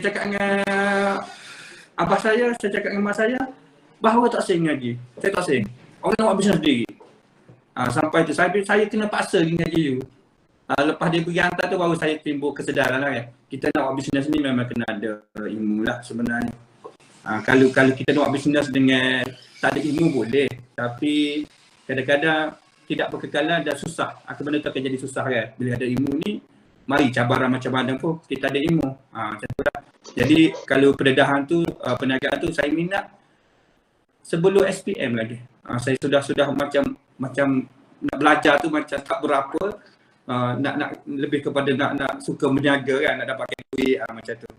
cakap dengan abah saya cakap dengan mak saya, bahawa tak sing lagi. Saya tak sing. Orang nak buat bisnes sendiri. Sampai tu saya kena paksa pergi ngaji dulu. Lepas dia pergi hantar tu baru saya timbul kesedaran lah kan. Kita nak buat bisnes ni memang kena ada ilmu lah sebenarnya. Kalau kita nak buat bisnes dengan tak ada ilmu boleh. Tapi kadang-kadang tidak berkekalan dan susah. Benda tu akan jadi susah kan. Bila ada ilmu ni, mari cabaran macam mana pun kita ada ilmu. Macam tu lah. Jadi kalau pendedahan tu, perniagaan tu saya minat sebelum SPM lagi. Saya sudah macam nak belajar tu macam tak berapa. Nak lebih kepada nak suka berniaga kan, nak dapatkan duit macam tu.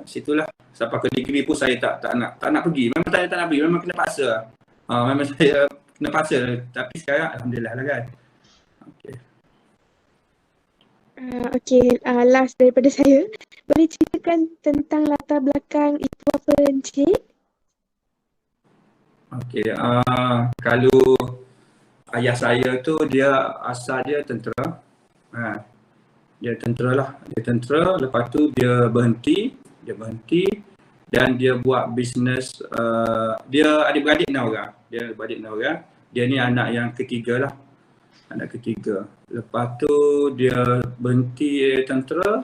Situlah sampai ke degree pun saya tak nak pergi. Memang saya tak nak pergi, memang kena paksa. Memang saya kena paksa, tapi sekarang alhamdulillah lah kan. Okey, last daripada saya. Boleh ceritakan tentang latar belakang ibu bapa Encik? Okey, kalau ayah saya tu dia asal dia tentera. Dia tentera lah. Dia tentera, lepas tu dia berhenti dan dia buat bisnes. Dia adik-beradik 6 orang. Dia ni anak yang ketiga lah. Anak ketiga. Lepas tu dia berhenti tentera.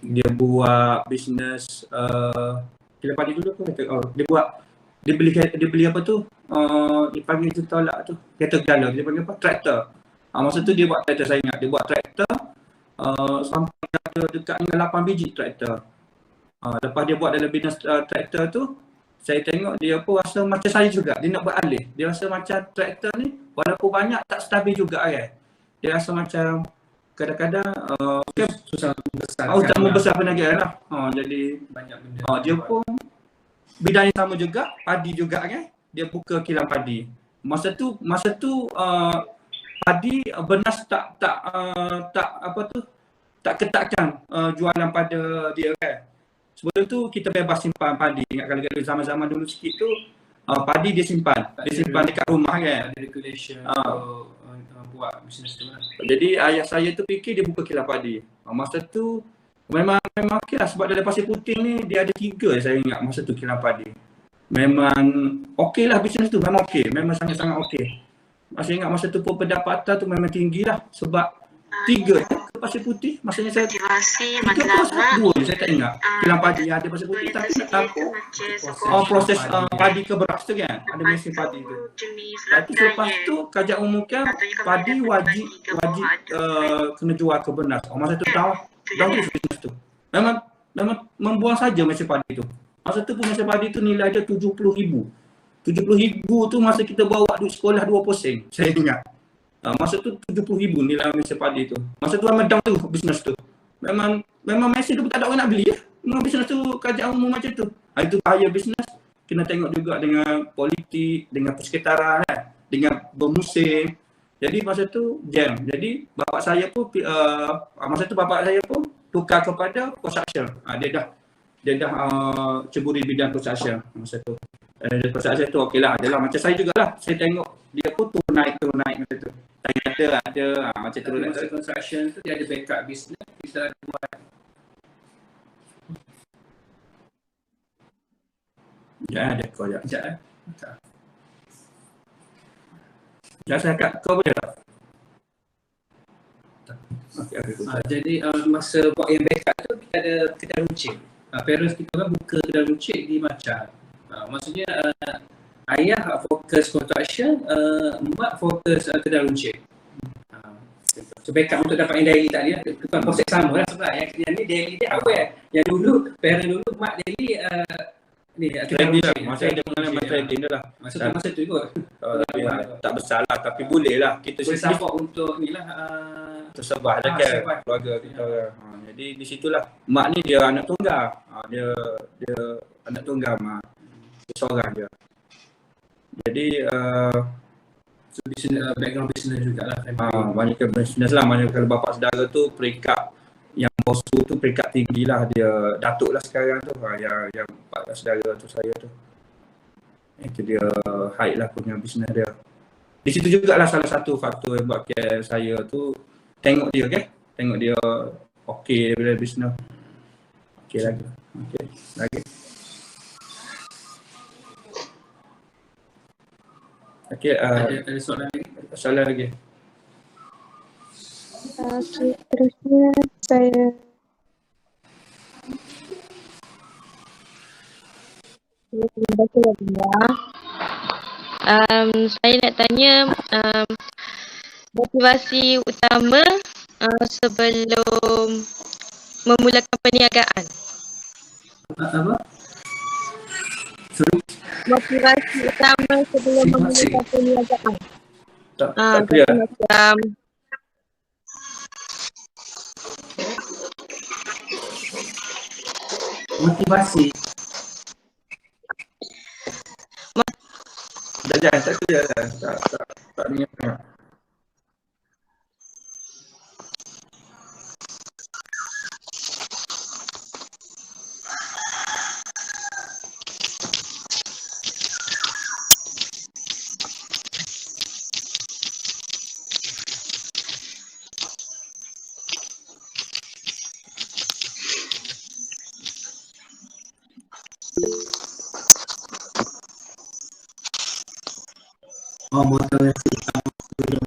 Dia buat bisnes kila padi dulu apa? Dia beli apa tu? Dia panggil tu tolak tu. Kereta gala, dia panggil apa? Traktor. Masa tu dia buat traktor, saya ingat. Dia buat traktor sampai ada dekat dengan 8 biji traktor. Lepas dia buat dalam bisnes traktor tu, saya tengok dia pun rasa macam saya juga. Dia nak beralih. Dia rasa macam traktor ni walaupun banyak tak stabil juga kan. Dia rasa macam kadang-kadang susah membesar perniagaan lah. Jadi banyak benda. Dia pun bidang yang sama juga, padi juga kan. Dia buka kilang padi. Masa tu padi benas tak ketatkan jualan pada dia kan. Sebelum tu kita bebas simpan padi. Ingat kalau zaman-zaman dulu sikit tu padi dia simpan dekat rumah kan. Ada regulation buat bisnes tu lah. Jadi ayah saya tu fikir dia buka kilang padi. Masa tu memang okey lah sebab dari Pasir Putih ni dia ada 3 saya ingat masa tu kilang padi. Memang okey lah bisnes tu, memang okey, memang sangat-sangat okey. Masih ingat masa tu pun pendapatan tu memang tinggi lah sebab 3 ke Pasir Putih, masanya saya 3 2 je saya tak ingat. Kilang padi yang ada Pasir Putih tapi tak tahu proses padi ke beras tu kan, ada mesin padi tu. Tapi selepas tu kerajaan umumkan padi wajib kena jual ke beras. Masa tu tahu bisnes tu. Memang membuang saja mesin padi tu. Masa tu pun mesin padi tu nilai dia 70,000. 70,000 tu masa kita bawa duit sekolah 20 sen, saya ingat. Masa tu 70,000 nilai mesin padi tu. Masa tu memang down tu bisnes tu. Memang mesin tu tak ada orang nak beli ya. Memang bisnes tu kerajaan umum macam tu. Itu bahaya bisnes. Kena tengok juga dengan politik, dengan persekitaran kan, dengan bermusim. Jadi masa tu jam. Jadi bapak saya pun tukar kepada construction. Dia dah ceburi bidang construction masa tu. Construction tu okeylah, adalah macam saya jugalah. Saya tengok dia pun turun naik macam tu. Ada macam turun naik. Masa construction tu dia ada backup business, kita ada buat. Ya, ada kau ya. Ya, saya kat kau boleh tak? Jadi masa buat yang backup tu kita ada kedai runcit. Parents kita kan buka kedai runcit di Macan. Maksudnya ayah fokus construction, mak fokus kedai runcit. So backup untuk dapat yang daily tadi lah. Bukan proses sama lah sebenarnya. Yang ni daily dia aware. Yang dulu, parent dulu mak daily ni trading lah. Masa ada pengalaman trading dah lah. Masa tu kot. Tak besar lah tapi boleh lah. Kita boleh support untuk ni lah. Tersebar dah kan keluarga kita. Jadi di situlah mak ni dia anak tunggal. Dia anak tunggal mak. Seorang dia. Jadi background business jugalah. Banyak business lah. Banyak kalau bapa saudara tu peringkat yang bosu tu peringkat tinggi lah. Dia datuk lah sekarang tu. Yang saudara tu saya tu. Itu dia high lah punya business dia. Di situ jugalah salah satu faktor yang buat saya tu tengok dia okey bila business. Okey lagi. Okey. Lagi. Okey, Ada soalan lagi? soalan lagi. Okey, terusnya saya Terima kasih Rabia. Saya nak tanya motivasi utama sebelum memulakan perniagaan. Apa? Sorry. Motivasi utama sebelum memulakan perniagaan. Tak clear. Macam Motivasi. Dah jangan, tak clear lah. Tak dengar. Motivasi utama sebelum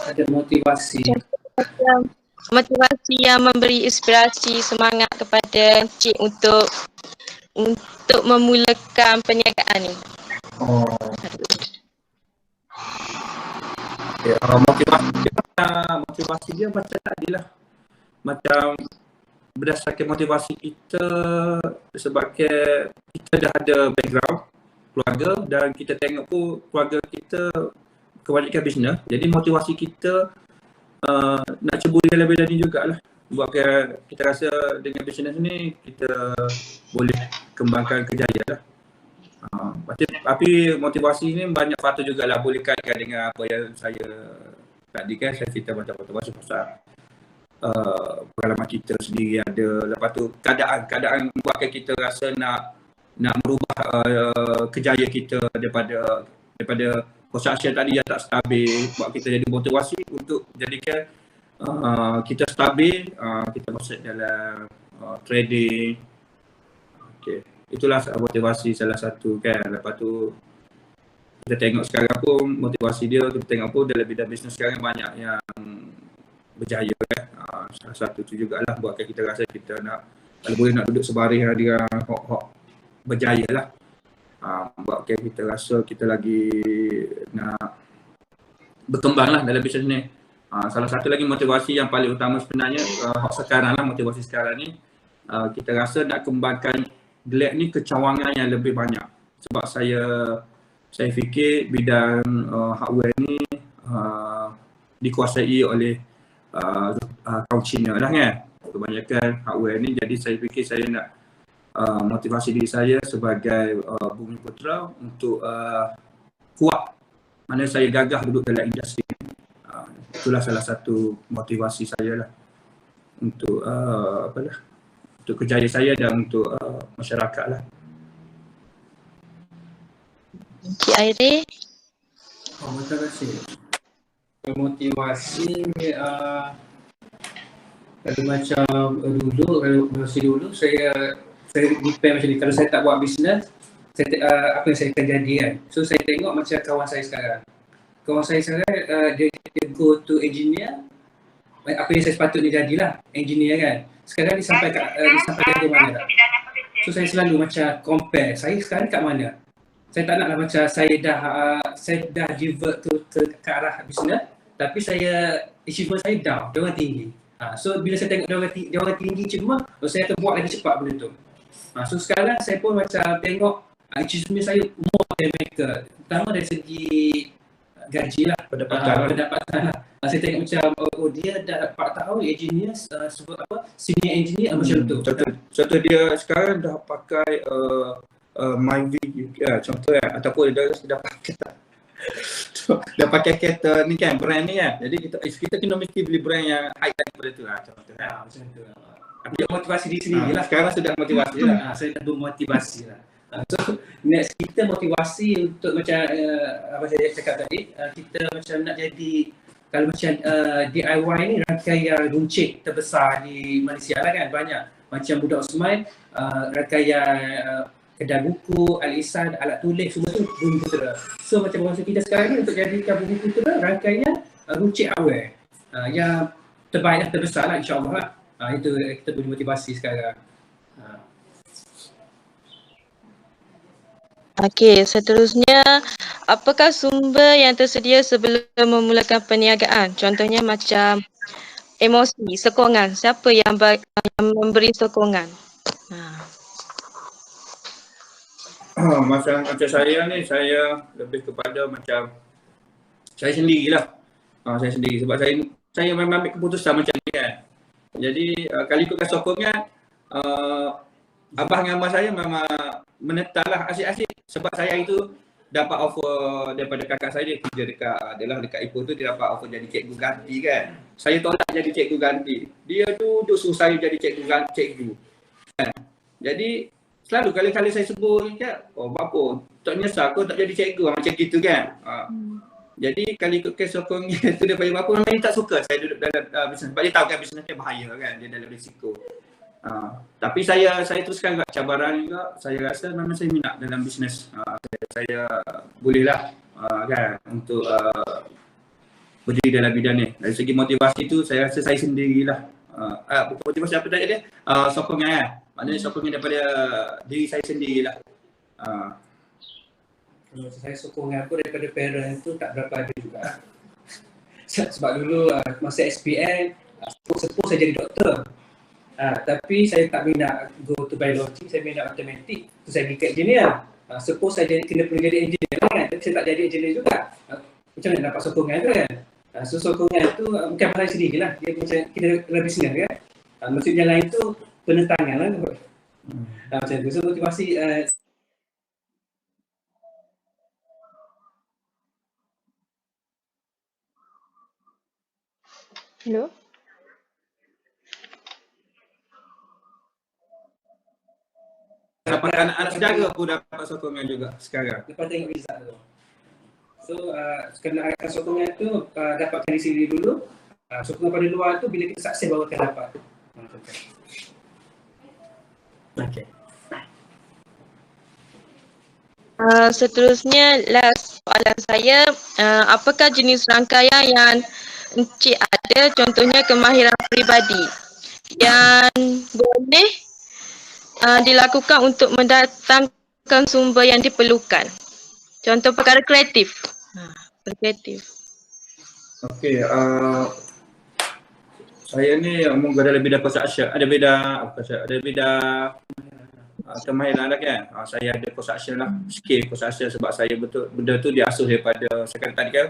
ada motivasi. motivasi yang memberi inspirasi semangat kepada Encik untuk memulakan perniagaan ni. Okay, motivasi dia macam tadi lah. Macam berdasarkan motivasi kita sebabkan kita dah ada background keluarga dan kita tengok pun keluarga kita kebanyakan bisnes. Jadi motivasi kita nak ceburi lebih dari jugalah. Buatkan kita rasa dengan bisnes ni kita boleh kembangkan kejayaan lah. Tapi motivasi ni banyak faktor jugalah, boleh kaitkan dengan apa yang saya tadi kan saya cerita macam motivasi pasal pengalaman kita sendiri ada, lepas tu keadaan buatkan kita rasa nak merubah kejayaan kita daripada construction tadi yang tak stabil, buat kita jadi motivasi untuk jadikan kita stabil, kita masuk dalam trading. Okay. Itulah motivasi salah satu kan. Lepas tu kita tengok sekarang pun motivasi dia, kita tengok pun dalam bidang bisnes sekarang banyak yang berjaya kan. Salah satu tu jugalah buatkan kita rasa kita nak, kalau boleh nak duduk sebaris dia berjaya lah. Buatkan kita rasa kita lagi nak berkembang lah dalam bisnes ni. Salah satu lagi motivasi yang paling utama sebenarnya sekarang lah, motivasi sekarang ni kita rasa nak kembangkan Glad ni kecawangan yang lebih banyak. Sebab saya fikir bidang hardware ni dikuasai oleh kaum Cina lah kan. Kebanyakan hardware ni, jadi saya fikir saya nak motivasi diri saya sebagai Bumi Putra untuk kuat mana saya gagah duduk dalam industri ni. Itulah salah satu motivasi saya lah untuk untuk kejayaan saya dan untuk masyarakat lah. Encik Aire. Motivasi. Motivasi kalau macam kalau dulu saya depend macam ni. Kalau saya tak buat bisnes, apa yang saya akan jadi kan. So saya tengok macam kawan saya sekarang. Kawan saya sekarang dia go to engineer. Apa yang saya sepatutnya jadilah engineer kan. Sekarang dia sampai di mana tak? So saya selalu macam compare, saya sekarang kat mana? Saya tak naklah macam saya dah divert ke arah bisnes, tapi achievement saya down, dia orang tinggi. So bila saya tengok dia orang tinggi cuma, saya akan buat lagi cepat benda tu. So sekarang saya pun macam tengok achievement saya more than mereka. Pertama dari segi gaji lah, pendapatan lah. Saya tengok macam dia dah 4 tahun engineer, senior engineer macam tu. Contoh dia sekarang dah pakai Myvi contoh ataupun dia pakai kereta ni kan, brand ni kan. Jadi kita kena mesti beli brand yang high daripada tu lah contoh kan. Macam tu. Dia motivasi diri sendiri lah. Sekarang sudah motivasi lah. Saya dah bermotivasi lah. So next kita motivasi untuk macam apa saya cakap tadi, kita macam nak jadi kalau macam DIY ni rangkaian runcit terbesar di Malaysia lah kan, banyak. Macam Budak Osman, rangkaian kedai buku, Al-Ihsan, alat tulis, semua tu Bumi Putera. So macam masa kita sekarang ni untuk jadikan Bumi Putera rangkaian runcit hardware yang terbaik dan terbesar lah, insyaAllah lah. Itu kita punya motivasi sekarang. Okey, seterusnya, apakah sumber yang tersedia sebelum memulakan perniagaan? Contohnya macam emosi, sokongan. Siapa yang memberi sokongan? Macam saya ni, saya lebih kepada macam saya sendirilah. Saya sendiri sebab saya memang ambil keputusan macam ni kan. Jadi kalau ikutkan sokongan, abang dengan abang saya memang menentanglah asyik-asyik sebab saya itu dapat offer daripada kakak saya, dia kerja dekat Ipoh tu, dia dapat offer jadi cikgu ganti kan. Saya tolak jadi cikgu ganti. Dia duduk suruh saya jadi cikgu kan. Jadi selalu kali-kali saya sebut kan, bapa tak nyesal kau tak jadi cikgu macam gitu kan. Jadi kalau ikutkan sokongan tu daripada bapa, memang dia tak suka saya duduk dalam bisnes. Sebab dia tahu kan bisnes ni bahaya kan, dia dalam risiko. Tapi saya teruskan juga cabaran juga. Saya rasa memang saya minat dalam bisnes. Saya bolehlah kan untuk berdiri dalam bidang ni. Dari segi motivasi tu saya rasa saya sendirilah. Bukan motivasi apa tadi dia? Sokongan kan. Maknanya sokongan daripada diri saya sendirilah. Kalau saya sokongan aku daripada parent tu tak berapa ada juga. Sebab dulu masa SPM, sepuh saya jadi doktor. Tapi saya tak minat go to biology, saya minat matematik. So saya pergi ke engineer. Suppose saya perlu jadi engineer kan, tapi saya tak jadi engineer juga. Macam mana dapat sokongan tu kan? So sokongan tu bukan pasal sendiri lah, dia macam kita lebih senang kan. Maksudnya lain tu penentangan lah. Macam tu, so motivasi Hello? Dapat anak-anak saudara pun dapat sokongan juga sekarang. lepas tengok result tu. So kena akan sokongan tu dapatkan di sini dulu. Sokongan pada luar tu bila kita sukses baru akan dapat. Okay. Seterusnya, last soalan saya, apakah jenis rangkaian yang Encik ada, contohnya kemahiran peribadi yang boleh dilakukan untuk mendatangkan sumber yang diperlukan? Contoh perkara kreatif. Kreatif. Okey, saya ni mungkin ada bidang construction, ada bidang kemahiran lah kan. Saya ada construction lah, skill construction sebab saya betul benda tu diasuh daripada saya kata tadi kan,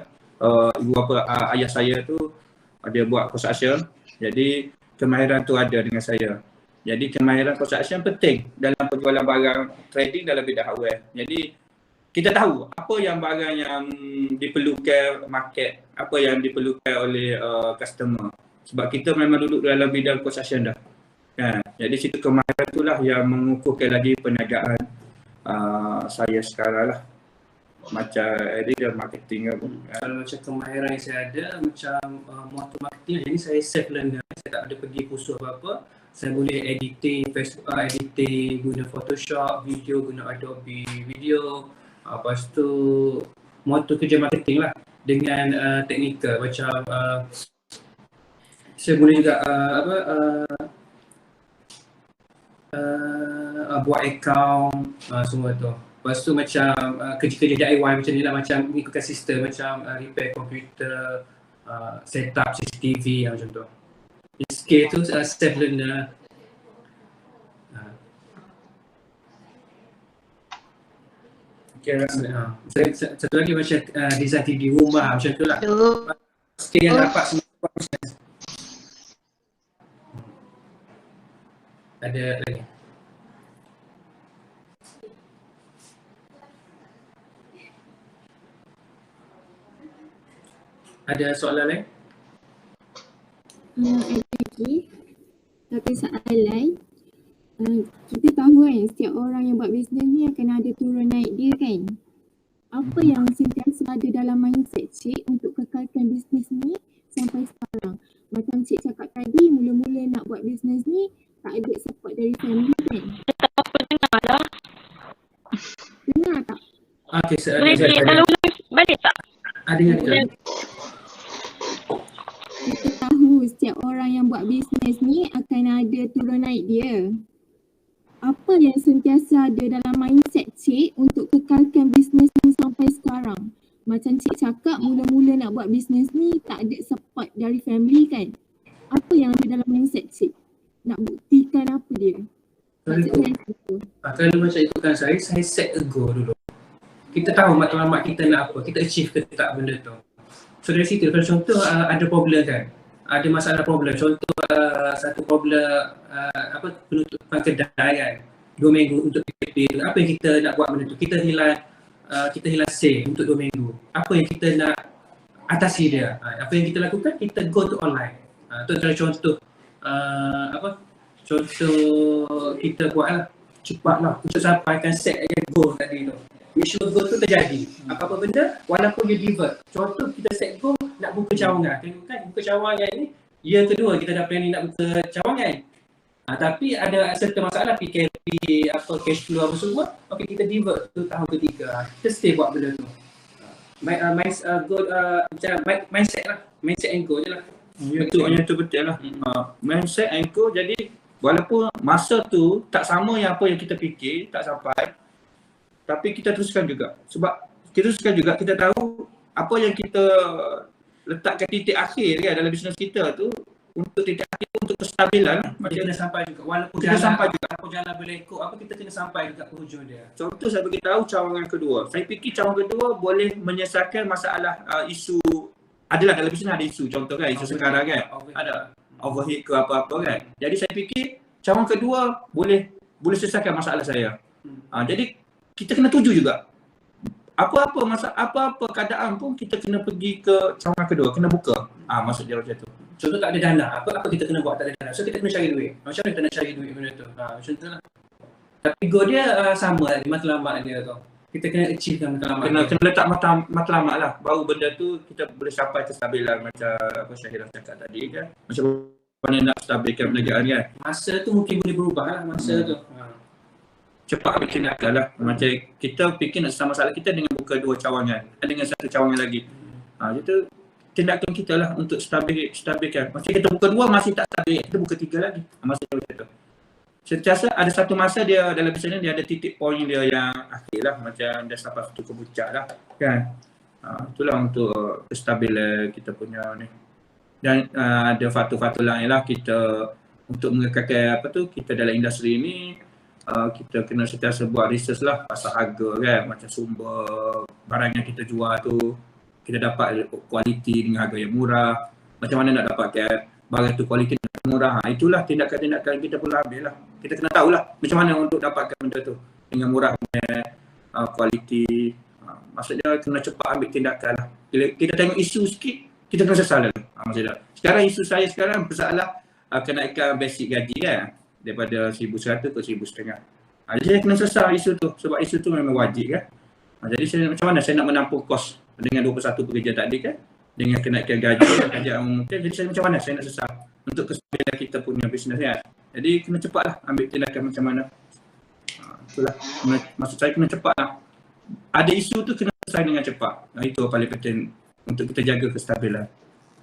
ibu bapa ayah saya tu ada buat construction. Jadi kemahiran tu ada dengan saya. Jadi kemahiran construction penting dalam penjualan barang trading dalam bidang hardware. Jadi kita tahu apa yang barang yang diperlukan market, apa yang diperlukan oleh customer. Sebab kita memang duduk dalam bidang construction dah. Kan? Jadi situ kemahiran itulah yang mengukuhkan lagi perniagaan saya sekarang lah. Macam editor marketing apa. Kalau macam kemahiran yang saya ada macam motor marketing, jadi saya self learner. Saya tak ada pergi kursus apa-apa. Saya boleh editing, Facebook, editing guna Photoshop, video guna Adobe Video. Lepas tu motor kerja marketing lah dengan teknikal macam saya boleh juga buat account semua tu. Lepas tu macam kerja-kerja DIY macam ni lah, macam mengikutkan sistem macam repair komputer, setup CCTV macam tu. Skill tu self learner. Okay, satu lagi macam design 3D rumah macam tu lah. Skill yang dapat semua business. Ada lagi? Ada soalan lain? Ada lagi. Tapi soalan, kita tahu kan setiap orang yang buat bisnes ni akan ada turun naik dia kan. Apa yang sentiasa ada dalam mindset Cik untuk kekalkan bisnes ni sampai sekarang. Macam Cik cakap tadi, mula-mula nak buat bisnes ni tak ada support dari family kan? Dengar tak? Okey, Boleh kalau balik tak? dengar. Kita tahu setiap orang yang buat bisnes ni akan ada turun naik dia. Apa yang sentiasa ada dalam mindset Cik untuk kekalkan bisnes ni sampai sekarang? Macam Cik cakap mula-mula nak buat bisnes ni tak ada support dari family kan? Apa yang ada dalam mindset Cik? Nak buktikan apa dia? Kalau macam itu kan saya set a goal dulu. Kita tahu matlamat kita nak apa, kita achieve ke tak benda tu. So dari situ kalau contoh ada problem kan, ada masalah problem, contoh satu problem penutupan kedai kan 2 minggu untuk PKP tu, apa yang kita nak buat benda tu, kita hilang sale untuk 2 minggu, apa yang kita nak atasi dia, apa yang kita lakukan, kita go to online. Tu adalah contoh contoh kita buat lah, cepatlah untuk sampaikan set goal tadi tu. Make sure goal tu terjadi. Apa-apa benda, walaupun dia divert. Contoh kita set goal nak buka cawangan. Tengok kan buka cawangan ni, year kedua kita dah planning nak buka cawangan. Tapi ada serta masalah PKP, cash flow apa semua. Okey, kita divert tu tahun ketiga. Kita stay buat benda tu. Mindset lah. Mindset and goal je lah. Yang tu betul lah. Mindset and goal, jadi walaupun masa tu tak sama yang apa yang kita fikir, tak sampai, tapi kita teruskan juga. Sebab kita teruskan juga, kita tahu apa yang kita letakkan titik akhir kan dalam bisnes kita tu, untuk titik akhir untuk kestabilan lah. Macam kena sampai juga. Walaupun kita sampai juga. Walaupun jalan boleh ikut, kita kena sampai juga ke hujung dia. Contoh saya beritahu cawangan kedua. Saya fikir cawangan kedua boleh menyelesaikan masalah isu, adalah dalam bisnes ada isu, contoh kan, isu sekarang kan. Ada overheat ke apa-apa kan. Jadi saya fikir cawangan kedua boleh selesaikan masalah saya. Jadi kita kena tuju juga. Apa-apa keadaan pun kita kena pergi ke cawangan kedua, kena buka. Maksud dia macam tu. Contoh tak ada dana, apa kita kena buat tak ada dana. So kita kena cari duit. Macam mana kita nak cari duit benda tu? Macam tu lah. Tapi goal dia sama lagi, matlamat dia tu. Kita kena achieve kan matlamat. Kena letak matlamat lah. Baru benda tu kita boleh sampai kestabilan macam apa Syahirah cakap tadi kan. Macam mana nak stabilkan perniagaan kan. Masa tu mungkin boleh berubah lah masa tu. Cepat ambil tindakan lah. Macam kita fikir nak selesai masalah kita dengan buka 2 cawangan, dengan 1 cawangan lagi. Itu tindakan kita lah untuk stabilkan. Macam kita buka 2 masih tak stabil, kita buka 3 lagi. Masa macam tu. Sentiasa ada satu masa dia dalam bisnes dia ada titik point dia yang akhir lah. Macam dia sampai satu kepuncak lah kan. Itulah untuk kestabilan kita punya ni. Dan ada faktor-faktor lain lah kita untuk mengekalkan kita dalam industri ni. Kita kena sentiasa buat research lah pasal harga kan, macam sumber barang yang kita jual tu kita dapat kualiti dengan harga yang murah, macam mana nak dapatkan barang tu kualiti yang murah. Itulah tindakan-tindakan kita perlu ambil lah. Kita kena tahulah macam mana untuk dapatkan benda tu dengan murah, kualiti. Maksudnya kena cepat ambil tindakan lah. Kita tengok isu sikit, kita kena sesal lah. Maksudnya sekarang isu saya sekarang masalah kenaikan basic gaji kan, daripada 1,100 ke 1,500. Jadi saya kena sesal isu tu sebab isu tu memang wajib kan. Jadi macam mana saya nak menampung kos dengan 21 pekerja tadi kan, dengan kenaikan gaji kerajaan mungkin. Jadi saya macam mana saya nak sesal untuk kestabilan kita punya bisnes kan. Jadi kena cepatlah ambil tindakan macam mana. Itulah maksud saya, kena cepatlah. Ada isu tu kena selesai dengan cepat. Itu paling penting untuk kita jaga kestabilan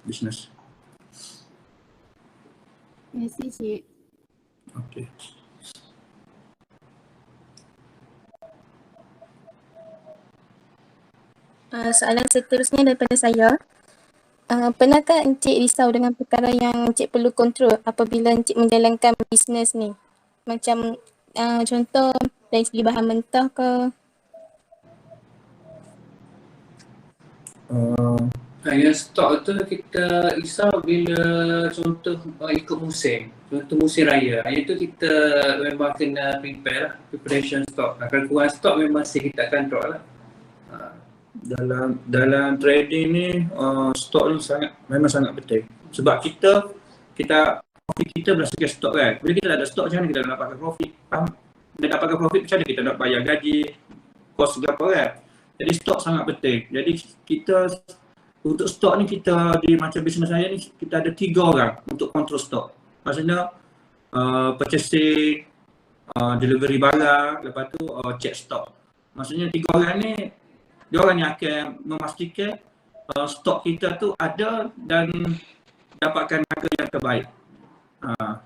bisnes. Terima kasih Cik. Okey. Soalan seterusnya daripada saya. Pernahkah Encik risau dengan perkara yang Encik perlu kontrol apabila Encik menjalankan bisnes ni? Macam contoh dari segi bahan mentah ke? Yang stok tu kita risau bila contoh ikut musim. Contoh musim raya. Yang tu kita memang kena prepare lah, preparation stock. Kalau kurang stok memang masih kita akan drop lah. Dalam trading ni stok ni memang sangat penting. Sebab kita profit kita berdasarkan stok kan. Bila kita tak ada stok, macam mana kita nak dapatkan profit? Nak dapatkan profit, macam mana kita nak bayar gaji, kos segala kan. Jadi stok sangat penting. Jadi kita untuk stok ni kita di macam bisnes saya ni kita ada 3 orang untuk kontrol stok. Maksudnya purchasing, delivery barang, lepas tu check stok. Maksudnya 3 orang ni dia orang yang akan memastikan stok kita tu ada dan dapatkan harga yang terbaik.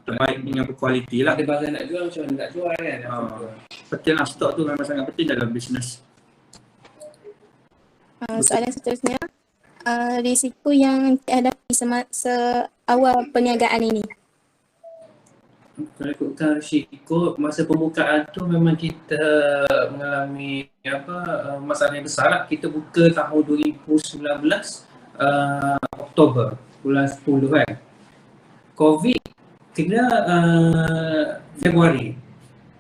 Terbaik dengan berkualiti lah. Ada barang nak jual, macam mana nak jual kan? Penting lah, stok tu memang sangat penting dalam bisnes. Soalan seterusnya, risiko yang dihadapi seawal perniagaan ini. Kalau ikutkan risiko, masa pembukaan tu memang kita mengalami masalah yang besar lah. Kita buka tahun 2019 Oktober, bulan 10 kan. COVID kena Februari.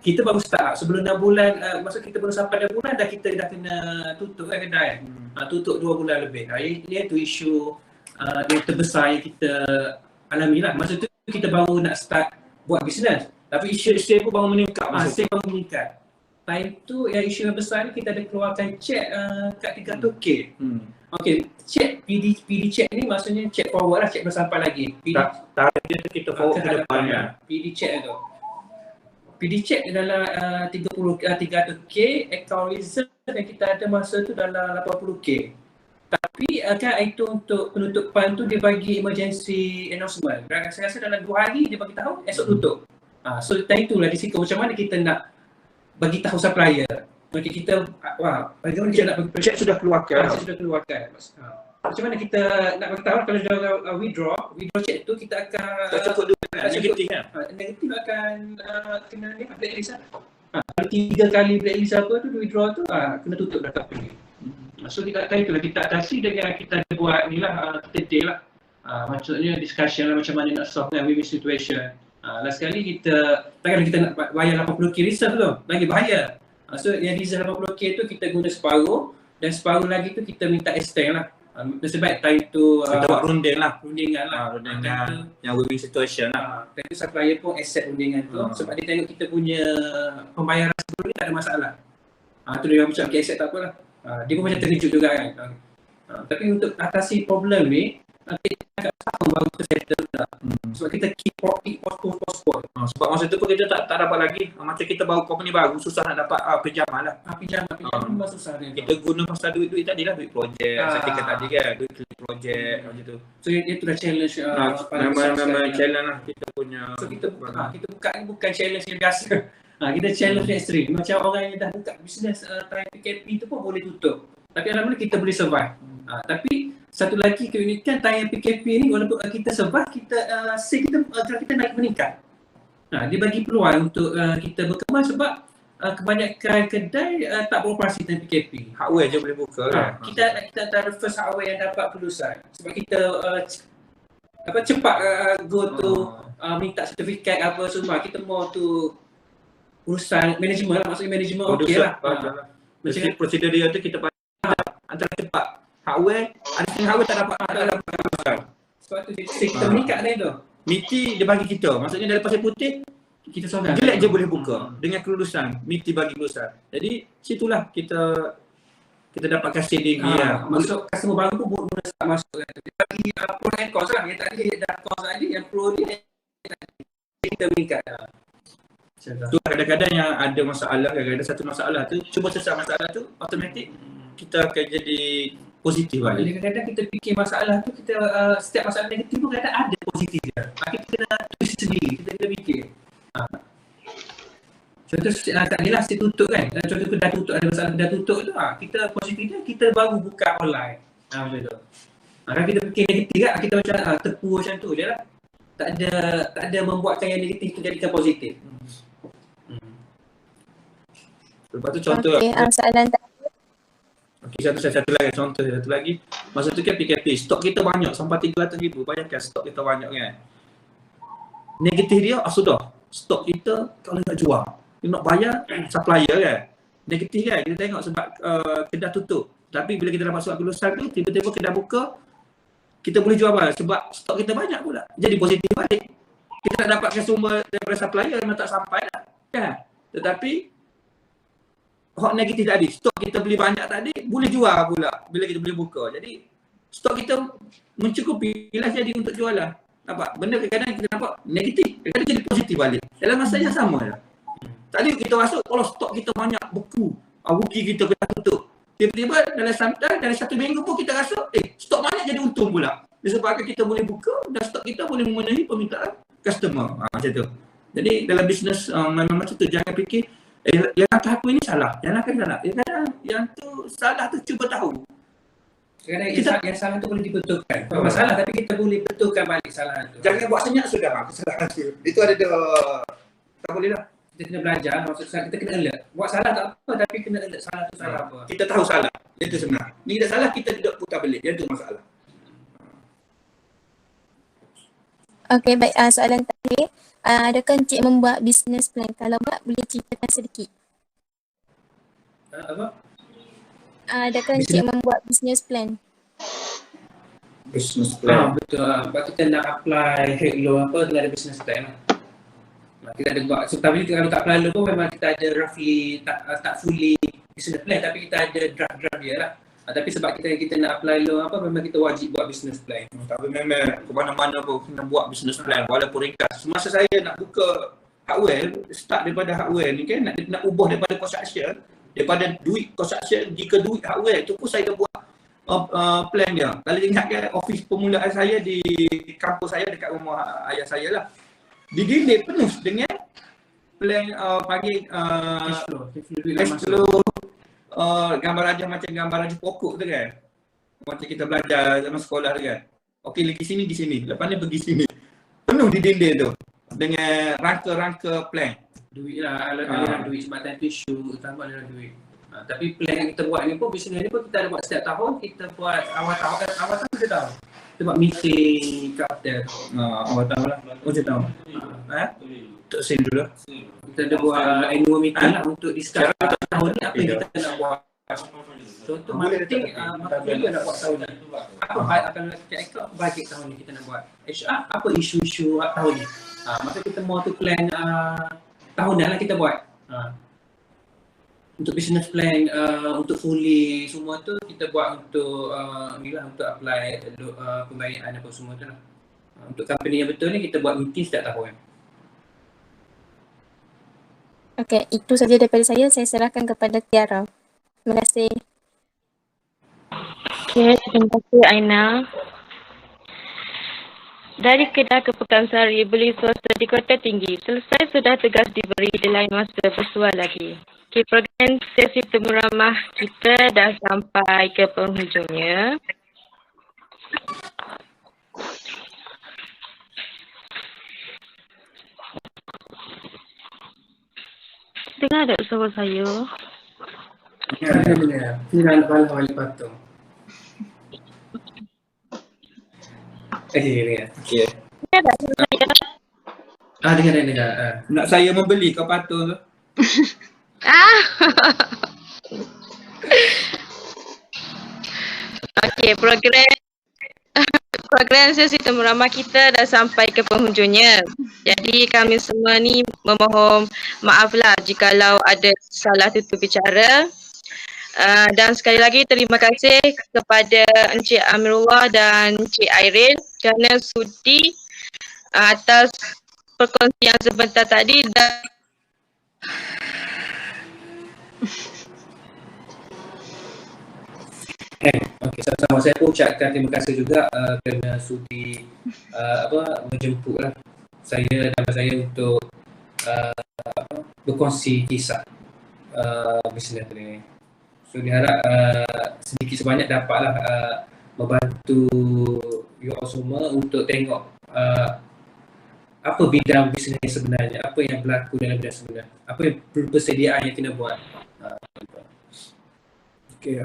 Kita baru start, sebelum 6 bulan, masa kita baru sampai 6 bulan kita dah kena tutup kan kedai. Tutup 2 bulan lebih. Ini tu isu yang terbesar yang kita alami lah. Masa tu kita baru nak start buat bisnes. Tapi isu pun baru meningkat, masih baru meningkat. Time tu yang isu yang besar ni kita ada keluarkan cek kat 300k. Okey, cek PD cek ni maksudnya cek forward lah, cek bersampai lagi. Target tu kita forward ke depan ya. PD cek tu. PD cek dalam 300k, account reserve yang kita ada masa tu dalam 80k. Tapi kan itu untuk penutupan tu dia bagi emergency announcement. Saya rasa dalam 2 hari dia bagi tahu, esok tutup. So time itulah risiko macam mana kita nak bagi tahu supplier. Bagi kita, bagaimana kita nak bagi Cek sudah keluarkan. sudah keluarkan. Macam mana kita nak bagi tahu kalau dia withdraw cek tu kita akan Tak cukup duit kan, negatif kan. Negatif akan kena ni blacklist lah. Kalau 3 kali blacklist apa tu withdraw tu kena tutup dah company. So kita kata itulah kita atasi dengan kita ada buat ni lah, kita deal lah. Maksudnya discussion lah macam mana nak solve dengan win-win situation. Last kali kita, takkan kita nak bayar 80k reserve tu, lagi bahaya. So yang reserve 80k tu kita guna separuh dan separuh lagi tu kita minta extend lah. Sebab time tu Kita buat rundingan lah. Rundingan Yang win-win situation lah. Time tu supplier pun accept rundingan tu sebab dia tengok kita punya pembayaran sebelum ni tak ada masalah. Tu dia macam okay, accept tak apalah. Dia pun macam terkejut juga kan. Tapi untuk atasi problem ni kita agak tahun baru kita settle dah. Sebab kita keep postpone. Sebab masa tu pun kita tak dapat lagi. Macam kita baru company baru, susah nak dapat pinjaman lah. Pinjaman memang susah dia. Kita guna pasal duit tadi lah, duit projek. Saya cakap tadi kan, duit projek macam tu. So itu dah challenge. Memang challenge lah kita punya. So kita buka ni bukan challenge yang biasa. Kita challenge yang ekstrim. Macam orang yang dah buka bisnes time PKP tu pun boleh tutup. Tapi alhamdulillah kita boleh survive. Tapi satu lagi keunikan time PKP ni, walaupun kita survive, sale kita naik meningkat. Dia bagi peluang untuk kita berkembang sebab kebanyakan kedai tak beroperasi time PKP. Hardware je boleh buka kan. Kita antara first hardware yang dapat kelulusan. Sebab kita cepat go to minta sertifikat apa semua. Kita mau tu urusan manajemen lah, maksudnya manajemen okey lah. Prosedur dia tu kita antara cepat. Hardware, ada setengah hardware tak dapat kelulusan. Sebab tu kita meningkat dah tu. MITI dia bagi kita, maksudnya dari Pasir Putih Kita seorang jelek je boleh buka dengan kelulusan, MITI bagi kelulusan. Jadi situlah kita dapatkan standing dia. Masuk customer baru pun mula start masuk kan. Dia bagi pro and cons lah. Yang tadi dah cons tadi, yang pro ni kita meningkat. Tu kadang-kadang yang ada masalah, kadang-kadang satu masalah tu, cuba selesai masalah tu, automatik kita akan jadi positif balik. Jadi kadang-kadang kita fikir masalah tu, kita setiap masalah negatif pun kadang ada positif dia. Kita kena tulis sendiri, kita kena fikir. Contoh tak adalah si tutup kan. Contoh tu dah tutup, ada masalah dah tutup tu, kita positif dia, kita baru buka online. Macam tu. Kalau kita fikir negatif kan, kita macam tepu macam tu je lah. Tak ada membuatkan yang negatif tu jadikan positif. Lepas tu contoh Soalan okey, satu lagi. Masa tu kan PKP, stok kita banyak sampai 300,000. Bayangkan stok kita banyak kan. Negatif dia, sudah. Stok kita kalau nak jual, dia nak bayar supplier kan. Negatif kan, kita tengok sebab kedai tutup. Tapi bila kita dapat surat kelulusan tu, tiba-tiba kedai buka, kita boleh jual balik sebab stok kita banyak pula. Jadi positif balik. Kita nak dapatkan sumber daripada supplier memang tak sampai dah. Kan? Tetapi hot negatif tadi, stok kita beli banyak tadi, boleh jual pula bila kita boleh buka. Jadi stok kita mencukupi lah jadi untuk jualan. Nampak? Benda kadang-kadang kita nampak negatif, kadang-kadang jadi positif balik. Dalam masa yang sama lah. Tadi kita masuk, kalau stok kita banyak buku, rugi kita kena tutup. Tiba-tiba dalam satu minggu pun kita rasa, stok banyak jadi untung pula. Disebabkan kita boleh buka dan stok kita boleh memenuhi permintaan customer. Macam tu. Jadi dalam bisnes memang macam tu, jangan fikir yang langkah aku ini salah, yang langkah salah. Yang tu salah tu cuba tahu. Kadang-kadang yang salah tu boleh dibetulkan. Bukan masalah, tapi kita boleh betulkan balik kesalahan tu. Jangan buat senyap sudah kesalahan tu. Itu ada tak boleh lah. Kita kena belajar, maksud saya kita kena alert. Buat salah tak apa, tapi kena alert salah tu salah apa. Kita tahu salah. Itu sebenar. Ni tidak salah, kita tidak putar balik. Yang tu masalah. Okey, baik. Soalan terakhir. Adakah Encik membuat business plan? Kalau buat, boleh ceritakan sedikit. Apa? Adakah Encik membuat business plan? Business plan. Betul. Sebab kita nak apply head law apa, kena ada business plan lah. Kita ada buat, tapi kalau tak apply law pun memang kita ada roughly, tak fully business plan, tapi kita ada draft-draft dia lah. Tapi sebab kita nak apply law apa, memang kita wajib buat business plan. Tapi memang ke mana-mana pun kena buat business plan walaupun ringkas. Semasa saya nak buka hardware, start daripada hardware ni kan, nak ubah daripada construction, daripada duit construction jika duit hardware tu pun saya dah buat plan dia. Kalau ingat kan office permulaan saya di kampus saya dekat rumah ayah saya lah. Didinding penuh dengan plan bagi cash flow, gambar raja macam gambar raja pokok tu kan. Macam kita belajar zaman sekolah tu kan. Okey, di sini. Lepas ni pergi sini. Penuh di dinding tu dengan rangka-rangka plan. Duit lah, aliran duit sebab time tu isu utama aliran duit. Tapi plan yang kita buat ni pun, bisnes ni pun kita ada buat setiap tahun. Kita buat awal tahun kita tahu. Kita buat meeting kat hotel. Awal tahun lah. Macam tahun. Untuk sen dulu. Kita ada buat annual meeting lah untuk discuss tahun ni apa yang kita nak buat. Contoh marketing, marketing nak buat tahun ni. Apa akan kita bajet tahun ni kita nak buat. HR, apa isu-isu tahun ni. Masa kita mau tu plan tahunan lah kita buat. Untuk business plan, untuk fully semua tu kita buat untuk ni lah, untuk apply pembayaran apa semua tu lah. Untuk company yang betul ni kita buat meeting setiap tahun. Okey, itu saja daripada saya. Saya serahkan kepada Tiara. Terima kasih. Okey, terima kasih Aina. Dari Kedah ke Pekansari, beli swasta di Kota Tinggi. Selesai sudah tugas diberi di lain masa bersual lagi. Okey, program sesi temu ramah kita dah sampai ke penghujungnya. Dengar tak suara saya? Dengar. Ni nak balik balik patung. Dengar. Okey. Dengar tak suara saya? Dengar. Nak saya membeli kau patung tu. Okey, program sesi temu ramah kita dah sampai ke penghujungnya. Jadi kami semua ni memohon maaflah jikalau ada salah tutur bicara. Dan sekali lagi terima kasih kepada Encik Amirullah dan Encik Irene kerana sudi atas perkongsian sebentar tadi dan Okey, sama-sama. Saya pun ucapkan terima kasih juga kerana sudi menjemputlah saya dan saya untuk berkongsi kisah bisnes ni. So diharap sedikit sebanyak dapatlah membantu you all semua untuk tengok apa bidang bisnes sebenarnya, apa yang berlaku dalam bidang sebenar, apa yang persediaan yang kena buat. Okey,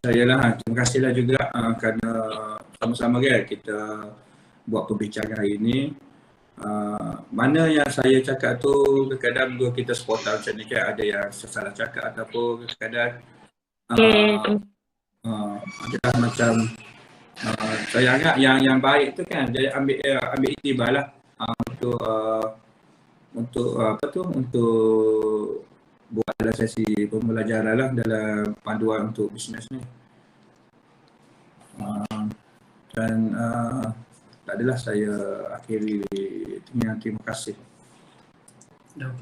saya lah, terima kasihlah juga kerana sama-sama kan kita buat perbincangan hari ini. Mana yang saya cakap tu kadang-kadang dua kita spontan macam ni kan, ada yang salah cakap ataupun kadang-kadang adalah macam saya anggap yang baik tu kan, jadi ambil iktibar lah untuk buat dalam sesi pembelajaran lah dalam panduan untuk bisnes ni. Dan tak adalah saya akhiri dengan terima kasih. Dah